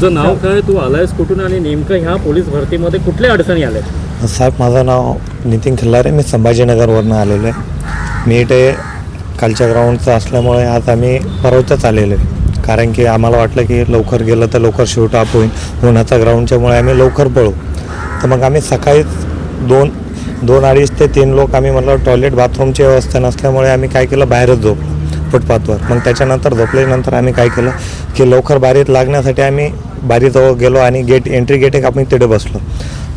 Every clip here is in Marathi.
तुझं नाव काय, तू आलायस कुठून आणि नेमकं ह्या पोलीस भरतीमध्ये कुठल्या अडचणी आल्या? साहेब, माझं नाव नितीन खिल्लारे, मी संभाजीनगरवरनं आलेलो आहे. मी इथे कालच्या ग्राउंडचं असल्यामुळे आज आम्ही परवतच आलेलो आहे, कारण की आम्हाला वाटलं की लवकर गेलं तर लवकर शूट अप होईल. उन्हाचा ग्राउंडच्यामुळे आम्ही लवकर पळू. तर मग आम्ही सकाळीच दोन अडीच ते 3 लोक आम्ही म्हटलं टॉयलेट बाथरूमची व्यवस्था नसल्यामुळे आम्ही काय केलं, बाहेरच झोपलो फुटपाथवर. मग त्याच्यानंतर झोपल्यानंतर आम्ही काय केलं की लवकर बारीत लागण्यासाठी आम्ही बारीजवळ गेलो आणि एंट्री गेट एक आम्ही तिथे बसलो.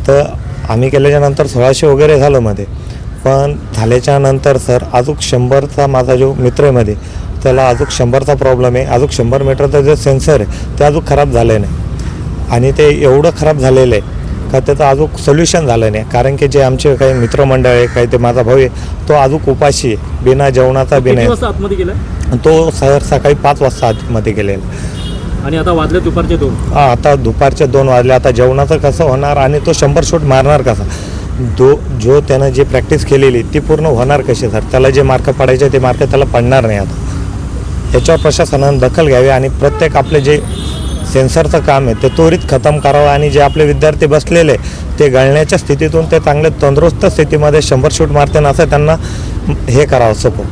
तर आम्ही केल्याच्यानंतर 1600 वगैरे झालं मध्ये. पण झाल्याच्यानंतर सर अजून 100चा माझा जो मित्र आहे मध्ये, त्याला अजून 100चा प्रॉब्लेम आहे. अजून 100 मीटरचं जे सेन्सर आहे ते अजून खराब झालं नाही, आणि ते एवढं खराब झालेलं आहे का त्याचं अजून सोल्युशन झालं नाही. कारण की जे आमचे काही मित्रमंडळ आहे, काही ते माझा भाऊ आहे, तो अजून उपाशी आहे, बिना जेवणाचा बिना. किती वाजता आतमध्ये गेला? तो सकाळी 5 वाजता आतमध्ये गेलेला. आणि आता वाजले दुपारचे 2. आता दुपारचे 2 वाजले. आता जेवणाचं कसं होणार आणि तो 100 शूट मारणार कसा? जो त्यानं जी प्रॅक्टिस केलेली ती पूर्ण होणार कशी सर? त्याला जे मार्क पडायचे ते मार्क त्याला पडणार नाही. आता याच्यावर प्रशासनानं दखल घ्यावी आणि प्रत्येक आपले जे सेन्सरचं काम आहे ते त्वरित खतम करावं, आणि जे आपले विद्यार्थी बसलेले ते गळण्याच्या स्थितीतून ते चांगले तंदुरुस्त स्थितीमध्ये 100 शूट मारते ना, असं त्यांना हे करावं सपोर्ट.